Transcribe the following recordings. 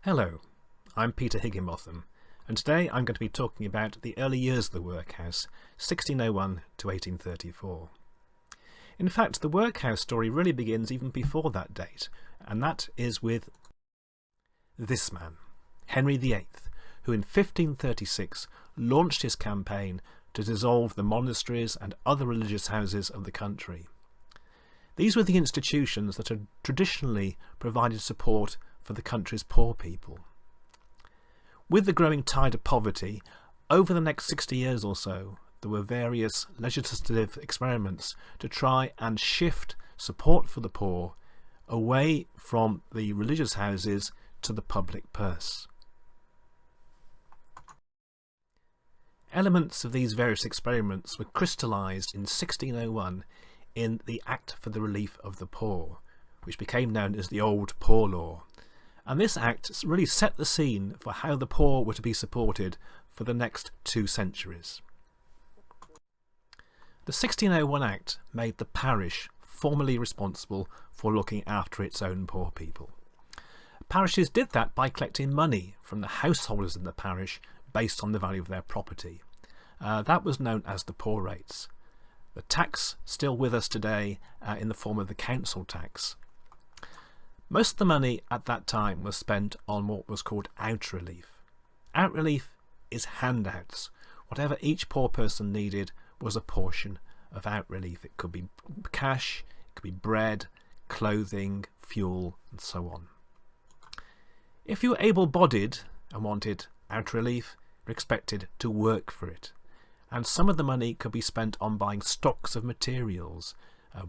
Hello, I'm Peter Higginbotham, and today I'm going to be talking about the early years of the workhouse, 1601 to 1834. In fact, the workhouse story really begins even before that date, and that is with this man, Henry VIII, who in 1536 launched his campaign to dissolve the monasteries and other religious houses of the country. These were the institutions that had traditionally provided support for the country's poor people. With the growing tide of poverty, over the next 60 years or so, there were various legislative experiments to try and shift support for the poor away from the religious houses to the public purse. Elements of these various experiments were crystallised in 1601 in the Act for the Relief of the Poor, which became known as the Old Poor Law. And this act really set the scene for how the poor were to be supported for the next 2 centuries. The 1601 Act made the parish formally responsible for looking after its own poor people. Parishes did that by collecting money from the householders in the parish based on the value of their property. That was known as the poor rates. The tax still with us today in the form of the council tax. Most of the money at that time was spent on what was called out relief. Out relief is handouts. Whatever each poor person needed was a portion of out relief. It could be cash, it could be bread, clothing, fuel, and so on. If you were able-bodied and wanted out relief, you were expected to work for it. And some of the money could be spent on buying stocks of materials,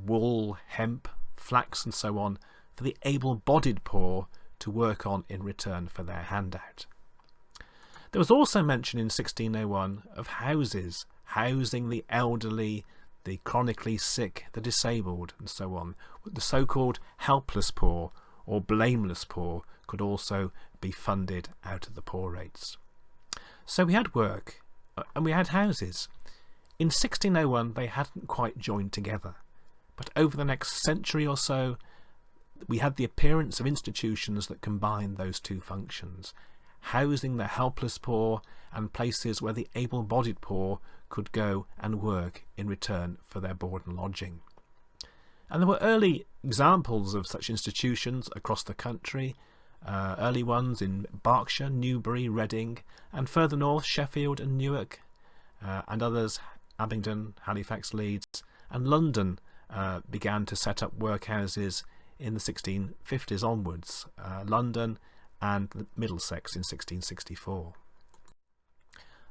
wool, hemp, flax, and so on, for the able-bodied poor to work on in return for their handout. There was also mention in 1601 of houses, housing the elderly, the chronically sick, the disabled, and so on. The so-called helpless poor or blameless poor could also be funded out of the poor rates. So we had work and we had houses. In 1601 they hadn't quite joined together, but over the next century or so we had the appearance of institutions that combined those two functions, housing the helpless poor and places where the able-bodied poor could go and work in return for their board and lodging. And there were early examples of such institutions across the country, early ones in Berkshire, Newbury, Reading, and further north Sheffield and Newark, and others Abingdon, Halifax, Leeds, and London began to set up workhouses in the 1650s onwards, London and Middlesex in 1664.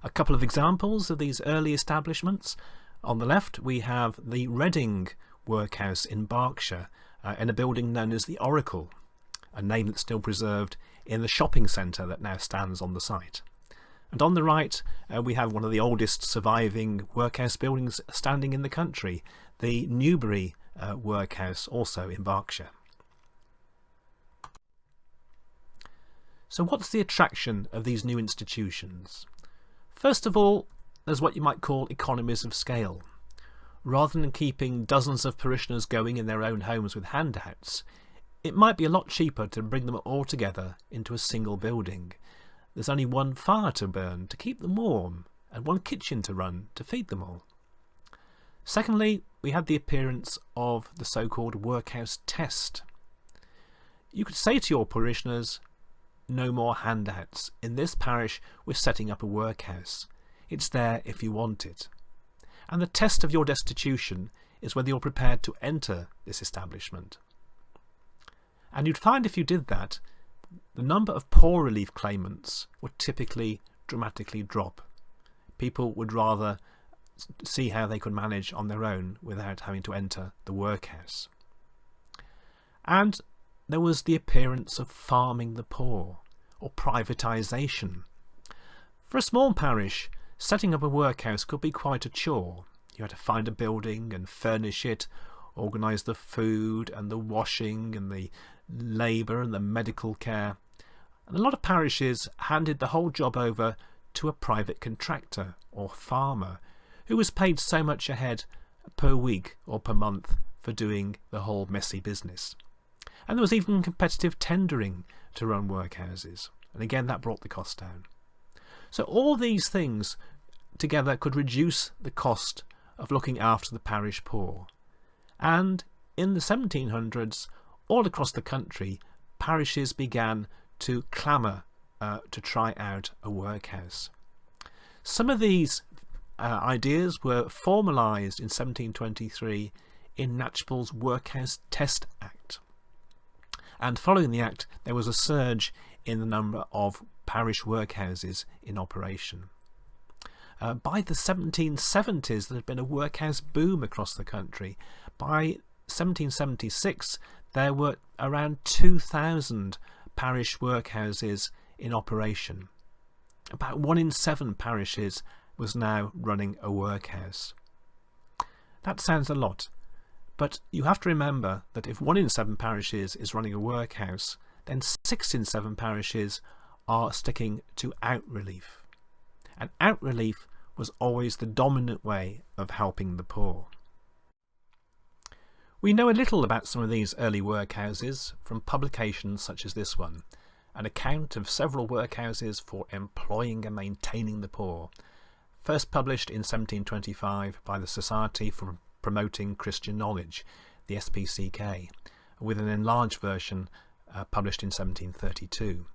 A couple of examples of these early establishments. On the left we have the Reading workhouse in Berkshire in a building known as the Oracle, a name that's still preserved in the shopping centre that now stands on the site. And on the right we have one of the oldest surviving workhouse buildings standing in the country, the Newbury workhouse, also in Berkshire. So what's the attraction of these new institutions? First of all, there's what you might call economies of scale. Rather than keeping dozens of parishioners going in their own homes with handouts, it might be a lot cheaper to bring them all together into a single building. There's only one fire to burn to keep them warm, and one kitchen to run to feed them all. Secondly, we had the appearance of the so-called workhouse test. You could say to your parishioners, no more handouts. In this parish we're setting up a workhouse. It's there if you want it. And the test of your destitution is whether you're prepared to enter this establishment. And you'd find if you did that, the number of poor relief claimants would typically dramatically drop. People would rather see how they could manage on their own without having to enter the workhouse. And there was the appearance of farming the poor, or privatisation. For a small parish, setting up a workhouse could be quite a chore. You had to find a building and furnish it, organise the food and the washing and the labour and the medical care. And a lot of parishes handed the whole job over to a private contractor or farmer who was paid so much a head per week or per month for doing the whole messy business. And there was even competitive tendering to run workhouses, and again that brought the cost down. So all these things together could reduce the cost of looking after the parish poor. And in the 1700s, all across the country, parishes began to clamour to try out a workhouse. Some of these ideas were formalised in 1723 in Knatchbull's Workhouse Test Act. And following the Act, there was a surge in the number of parish workhouses in operation. By the 1770s, there had been a workhouse boom across the country. By 1776, there were around 2,000 parish workhouses in operation. About 1 in 7 parishes was now running a workhouse. That sounds a lot, but you have to remember that if 1 in 7 parishes is running a workhouse, then 6 in 7 parishes are sticking to out relief. And out relief was always the dominant way of helping the poor. We know a little about some of these early workhouses from publications such as this one, an account of several workhouses for employing and maintaining the poor, first published in 1725 by the Society for Promoting Christian Knowledge, the SPCK, with an enlarged version published in 1732.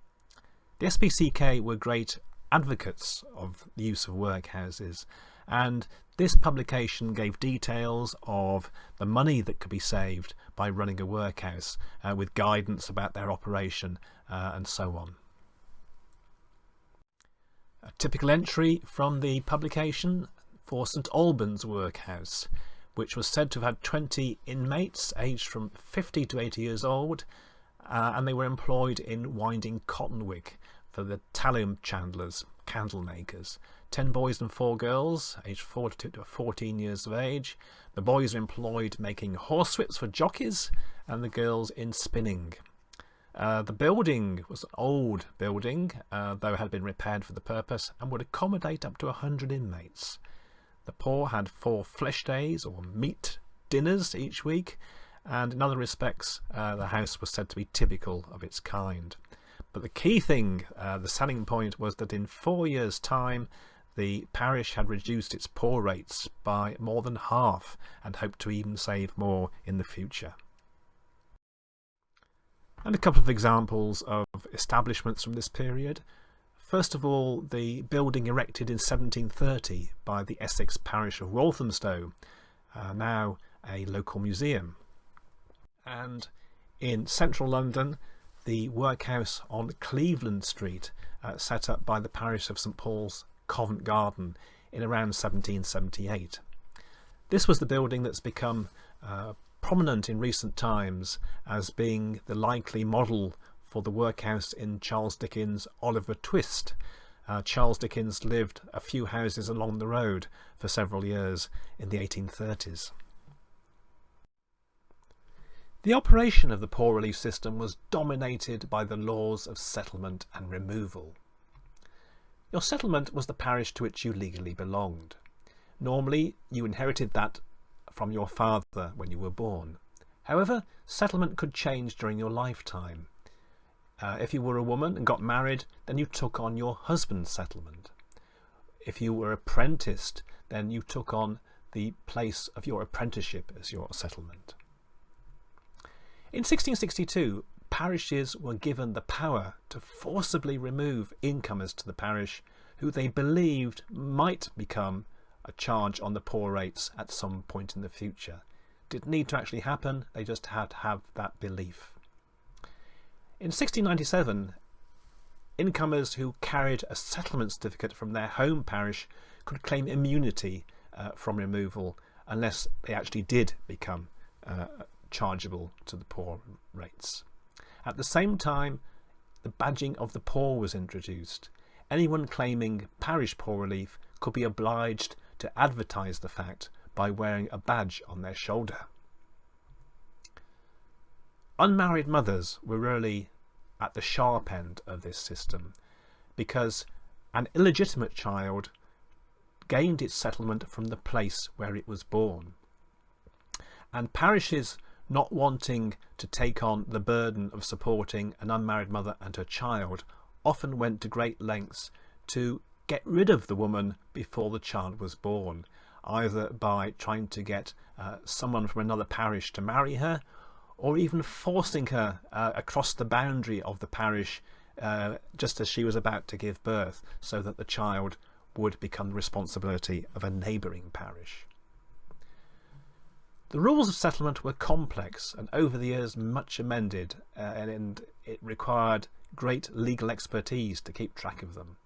The SPCK were great advocates of the use of workhouses, and this publication gave details of the money that could be saved by running a workhouse, with guidance about their operation and so on. A typical entry from the publication for St Albans Workhouse, which was said to have had 20 inmates aged from 50 to 80 years old, and they were employed in winding cotton wick for the tallow chandlers, candle makers. 10 boys and 4 girls, aged 4 to 14 years of age. The boys are employed making horsewhips for jockeys, and the girls in spinning. The building was an old building, though it had been repaired for the purpose, and would accommodate up to 100 inmates. The poor had 4 flesh days or meat dinners each week, and in other respects the house was said to be typical of its kind. But the key thing, the selling point, was that in 4 years' time the parish had reduced its poor rates by more than half and hoped to even save more in the future. And a couple of examples of establishments from this period. First of all, the building erected in 1730 by the Essex parish of Walthamstow, now a local museum. And in central London, the workhouse on Cleveland Street, set up by the parish of St Paul's, Covent Garden, in around 1778. This was the building that's become prominent in recent times as being the likely model for the workhouse in Charles Dickens' Oliver Twist. Charles Dickens lived a few houses along the road for several years in the 1830s. The operation of the poor relief system was dominated by the laws of settlement and removal. Your settlement was the parish to which you legally belonged. Normally, you inherited that from your father when you were born. However, settlement could change during your lifetime. If you were a woman and got married, then you took on your husband's settlement. If you were apprenticed, then you took on the place of your apprenticeship as your settlement. In 1662, parishes were given the power to forcibly remove incomers to the parish who they believed might become a charge on the poor rates at some point in the future. Didn't need to actually happen, they just had to have that belief. In 1697, incomers who carried a settlement certificate from their home parish could claim immunity from removal unless they actually did become chargeable to the poor rates. At the same time, the badging of the poor was introduced. Anyone claiming parish poor relief could be obliged to advertise the fact by wearing a badge on their shoulder. Unmarried mothers were really at the sharp end of this system, because an illegitimate child gained its settlement from the place where it was born. And parishes not wanting to take on the burden of supporting an unmarried mother and her child, often went to great lengths to get rid of the woman before the child was born, either by trying to get someone from another parish to marry her, or even forcing her across the boundary of the parish just as she was about to give birth, so that the child would become the responsibility of a neighbouring parish. The rules of settlement were complex and over the years much amended, and it required great legal expertise to keep track of them.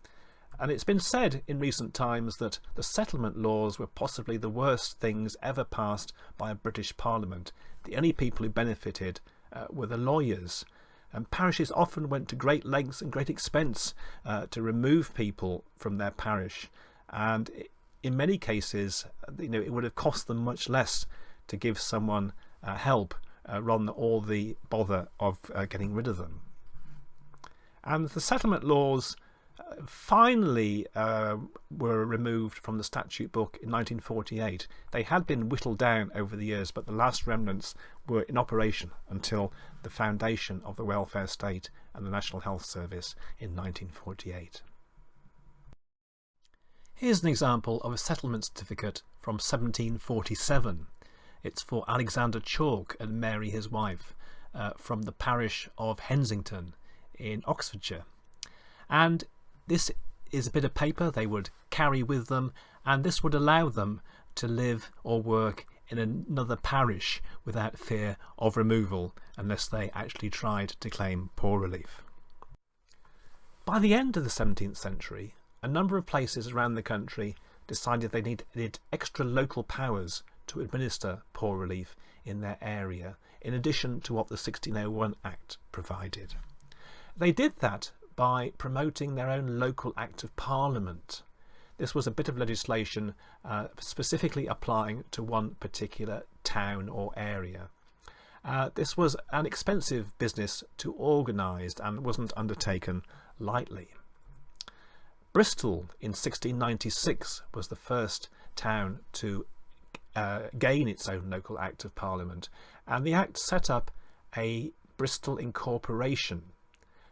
And it's been said in recent times that the settlement laws were possibly the worst things ever passed by a British Parliament. The only people who benefited were the lawyers, and parishes often went to great lengths and great expense to remove people from their parish, and in many cases it would have cost them much less to give someone help rather than all the bother of getting rid of them. And the settlement laws finally were removed from the statute book in 1948. They had been whittled down over the years, but the last remnants were in operation until the foundation of the welfare state and the National Health Service in 1948. Here's an example of a settlement certificate from 1747. It's for Alexander Chalk and Mary his wife from the parish of Hensington in Oxfordshire. And this is a bit of paper they would carry with them, and this would allow them to live or work in another parish without fear of removal unless they actually tried to claim poor relief. By the end of the 17th century, a number of places around the country decided they needed extra local powers to administer poor relief in their area, in addition to what the 1601 Act provided. They did that by promoting their own local Act of Parliament. This was a bit of legislation specifically applying to one particular town or area. This was an expensive business to organise and wasn't undertaken lightly. Bristol in 1696 was the first town to gain its own local Act of Parliament, and the Act set up a Bristol Incorporation.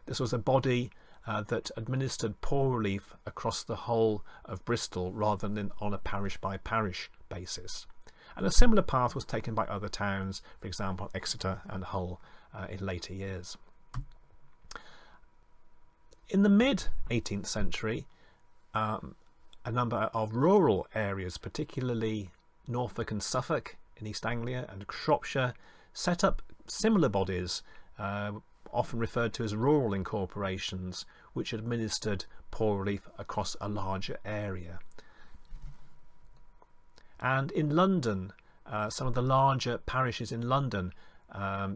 This was a body that administered poor relief across the whole of Bristol rather than on a parish by parish basis. And a similar path was taken by other towns, for example Exeter and Hull in later years. In the mid-18th century, a number of rural areas, particularly Norfolk and Suffolk in East Anglia and Shropshire, set up similar bodies, often referred to as rural incorporations, which administered poor relief across a larger area. And in London, some of the larger parishes in London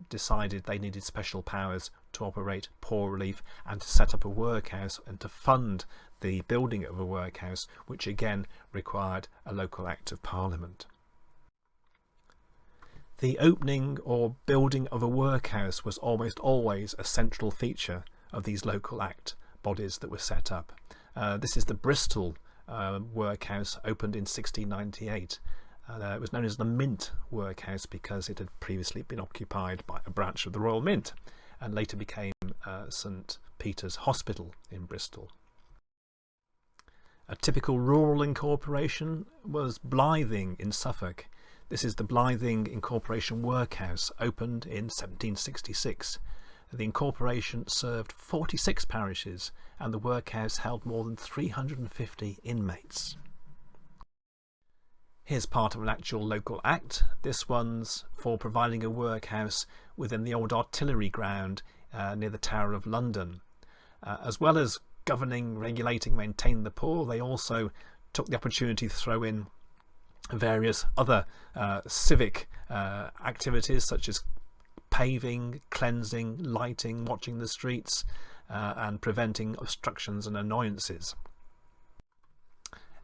decided they needed special powers to operate poor relief and to set up a workhouse and to fund the building of a workhouse, which again required a local Act of Parliament. The opening or building of a workhouse was almost always a central feature of these local Act bodies that were set up. This is the Bristol workhouse, opened in 1698. It was known as the Mint Workhouse because it had previously been occupied by a branch of the Royal Mint and later became St Peter's Hospital in Bristol. A typical rural incorporation was Blything in Suffolk. This is the Blything Incorporation Workhouse, opened in 1766. The incorporation served 46 parishes and the workhouse held more than 350 inmates. Here's part of an actual local act. This one's for providing a workhouse within the old artillery ground near the Tower of London. As well as governing, regulating, maintaining the poor, they also took the opportunity to throw in various other civic activities such as paving, cleansing, lighting, watching the streets, and preventing obstructions and annoyances.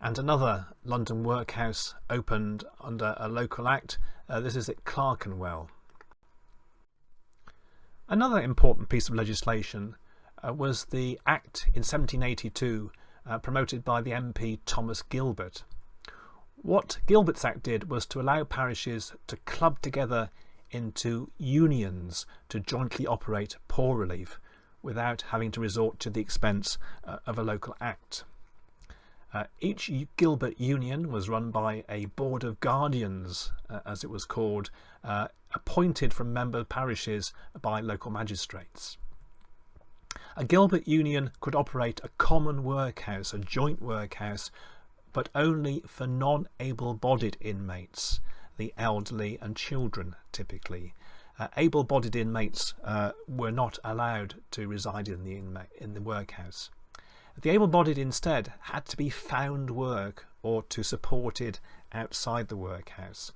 And another London workhouse opened under a local act. This is at Clerkenwell. Another important piece of legislation was the Act in 1782 promoted by the MP Thomas Gilbert. What Gilbert's Act did was to allow parishes to club together into unions to jointly operate poor relief without having to resort to the expense of a local act. Each Gilbert union was run by a board of guardians, as it was called, appointed from member parishes by local magistrates. A Gilbert union could operate a common workhouse, a joint workhouse, but only for non-able-bodied inmates, the elderly and children typically. Able-bodied inmates were not allowed to reside in the workhouse. The able-bodied instead had to be found work or to supported outside the workhouse.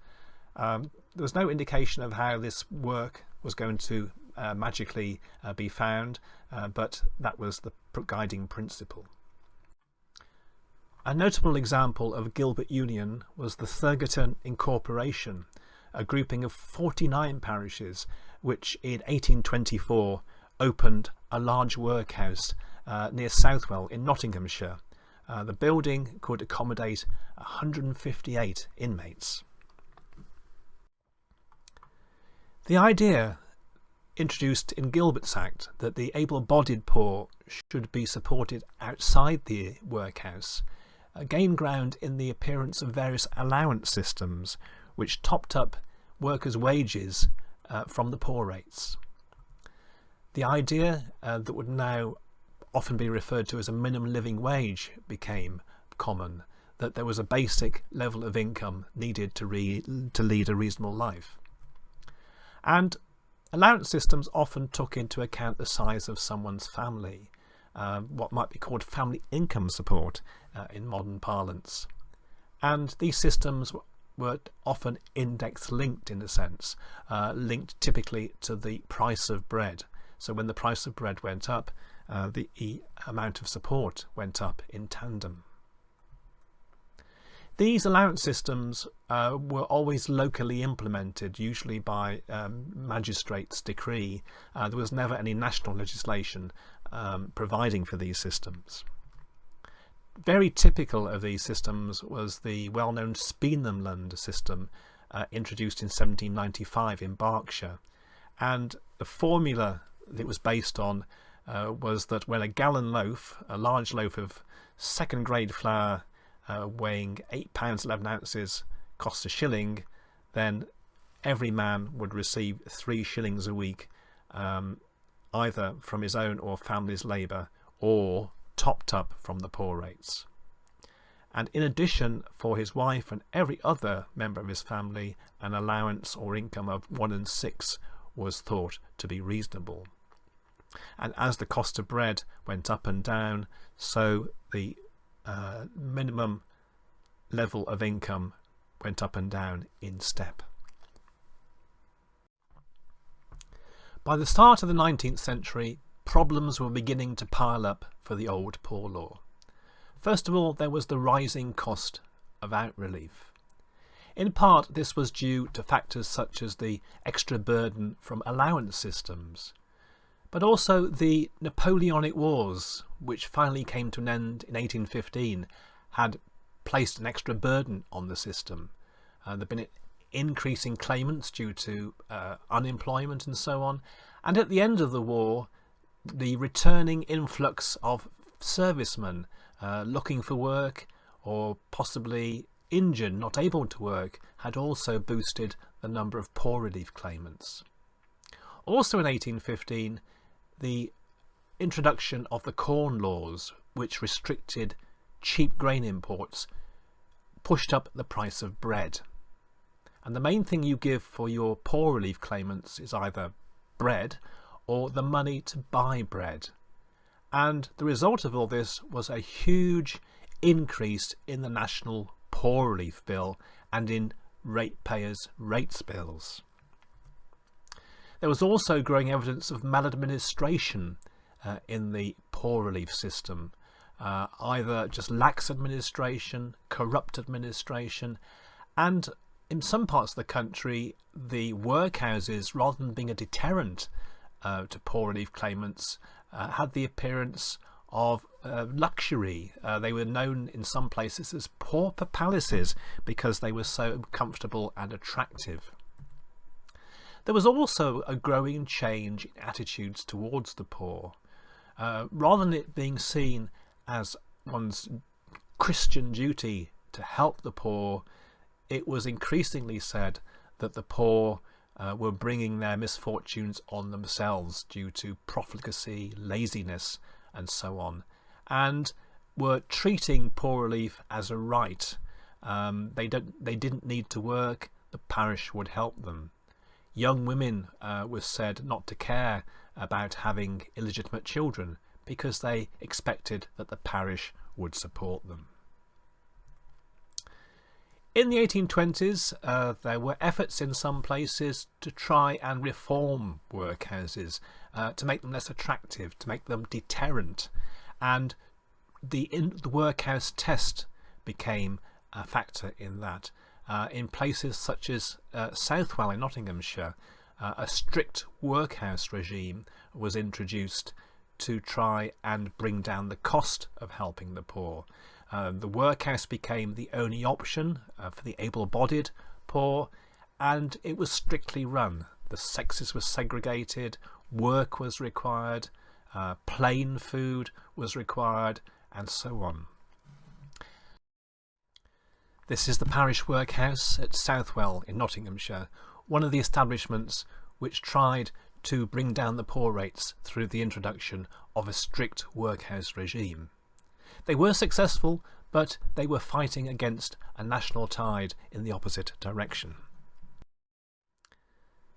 There was no indication of how this work was going to magically be found, but that was the guiding principle. A notable example of Gilbert Union was the Thurgerton Incorporation, a grouping of 49 parishes which in 1824 opened a large workhouse near Southwell in Nottinghamshire. The building could accommodate 158 inmates. The idea introduced in Gilbert's Act that the able-bodied poor should be supported outside the workhouse gained ground in the appearance of various allowance systems which topped up workers' wages from the poor rates. The idea that would now often be referred to as a minimum living wage became common, that there was a basic level of income needed to lead a reasonable life. And allowance systems often took into account the size of someone's family, what might be called family income support in modern parlance. And these systems were often index linked in a sense, linked typically to the price of bread. So when the price of bread went up, the amount of support went up in tandem. These allowance systems were always locally implemented, usually by magistrate's decree. There was never any national legislation providing for these systems. Very typical of these systems was the well-known Speenhamland system introduced in 1795 in Berkshire, and the formula that it was based on was that when a gallon loaf, a large loaf of second grade flour weighing 8 pounds 11 ounces cost a shilling, then every man would receive 3 shillings a week, either from his own or family's labour, or topped up from the poor rates. And in addition, for his wife and every other member of his family, an allowance or income of 1 6 was thought to be reasonable. And as the cost of bread went up and down, so the minimum level of income went up and down in step. By the start of the 19th century, problems were beginning to pile up for the old poor law. First of all, there was the rising cost of out relief. In part, this was due to factors such as the extra burden from allowance systems, but also the Napoleonic Wars, which finally came to an end in 1815, had placed an extra burden on the system. There had been an increase in claimants due to unemployment and so on, and at the end of the war, the returning influx of servicemen looking for work or possibly injured, not able to work, had also boosted the number of poor relief claimants. Also in 1815, the introduction of the Corn Laws, which restricted cheap grain imports, pushed up the price of bread. And the main thing you give for your poor relief claimants is either bread or the money to buy bread. And the result of all this was a huge increase in the National Poor Relief Bill and in ratepayers' rates bills. There was also growing evidence of maladministration in the poor relief system, either just lax administration, corrupt administration, and in some parts of the country, the workhouses, rather than being a deterrent to poor relief claimants, had the appearance of luxury. They were known in some places as pauper palaces because they were so comfortable and attractive. There was also a growing change in attitudes towards the poor. Rather than it being seen as one's Christian duty to help the poor, it was increasingly said that the poor were bringing their misfortunes on themselves due to profligacy, laziness, and so on, and were treating poor relief as a right. They didn't need to work, the parish would help them. Young women was said not to care about having illegitimate children because they expected that the parish would support them. In the 1820s, there were efforts in some places to try and reform workhouses, to make them less attractive, to make them deterrent, and the workhouse test became a factor in that. In places such as Southwell in Nottinghamshire, a strict workhouse regime was introduced to try and bring down the cost of helping the poor. The workhouse became the only option for the able-bodied poor, and it was strictly run. The sexes were segregated, work was required, plain food was required, and so on. This is the parish workhouse at Southwell in Nottinghamshire, one of the establishments which tried to bring down the poor rates through the introduction of a strict workhouse regime. They were successful, but they were fighting against a national tide in the opposite direction.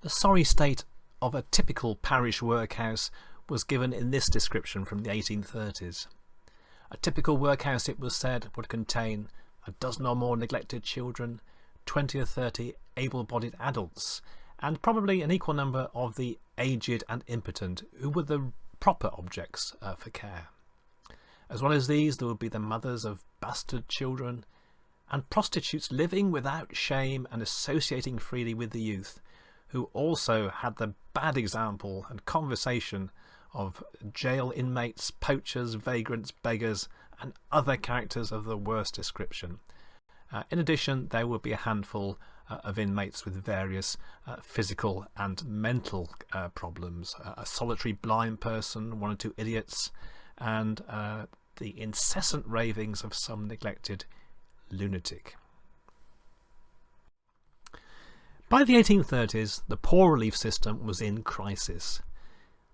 The sorry state of a typical parish workhouse was given in this description from the 1830s. A typical workhouse, it was said, would contain a dozen or more neglected children, 20 or 30 able-bodied adults, and probably an equal number of the aged and impotent, who were the proper objects for care. As well as these, there would be the mothers of bastard children, and prostitutes living without shame and associating freely with the youth, who also had the bad example and conversation of jail inmates, poachers, vagrants, beggars, and other characters of the worst description. In addition, there would be a handful of inmates with various physical and mental problems. A solitary blind person, one or two idiots, and the incessant ravings of some neglected lunatic. By the 1830s, the poor relief system was in crisis.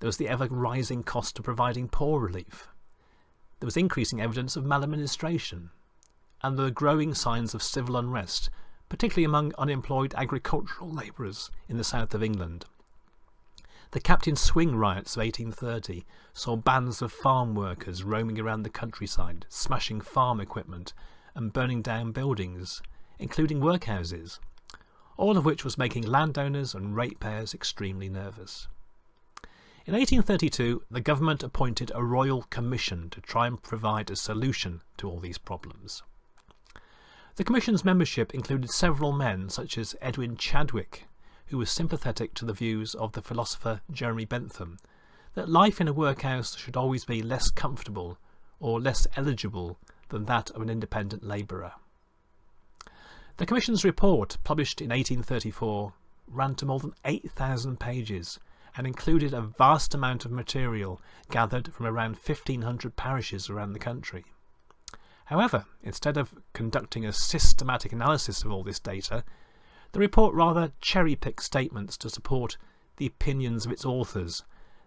There was the ever-rising cost of providing poor relief. There was increasing evidence of maladministration, and there were growing signs of civil unrest, particularly among unemployed agricultural labourers in the south of England. The Captain Swing riots of 1830 saw bands of farm workers roaming around the countryside, smashing farm equipment and burning down buildings, including workhouses, all of which was making landowners and ratepayers extremely nervous. In 1832, the government appointed a royal commission to try and provide a solution to all these problems. The commission's membership included several men such as Edwin Chadwick, who was sympathetic to the views of the philosopher Jeremy Bentham, that life in a workhouse should always be less comfortable or less eligible than that of an independent labourer. The Commission's report, published in 1834, ran to more than 8,000 pages and included a vast amount of material gathered from around 1,500 parishes around the country. However, instead of conducting a systematic analysis of all this data, the report rather cherry-picked statements to support the opinions of its authors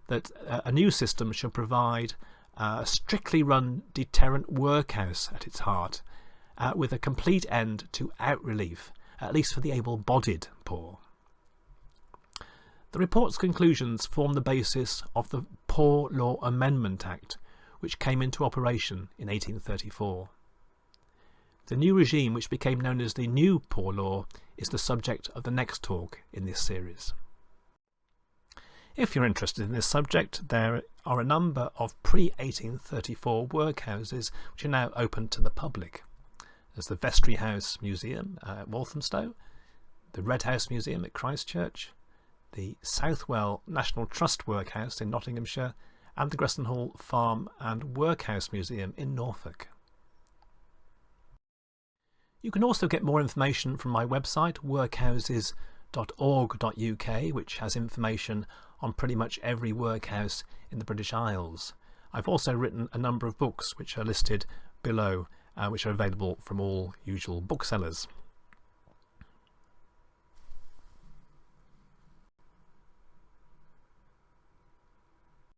that a new system should provide a strictly run deterrent workhouse at its heart, with a complete end to out-relief, at least for the able-bodied poor. The report's conclusions form the basis of the Poor Law Amendment Act, which came into operation in 1834. The new regime, which became known as the New Poor Law, is the subject of the next talk in this series. If you're interested in this subject, there are a number of pre-1834 workhouses which are now open to the public. There's the Vestry House Museum at Walthamstow, the Red House Museum at Christchurch, the Southwell National Trust Workhouse in Nottinghamshire, and the Gressenhall Farm and Workhouse Museum in Norfolk. You can also get more information from my website, workhouse.org.uk, which has information on pretty much every workhouse in the British Isles. I've also written a number of books which are listed below, which are available from all usual booksellers.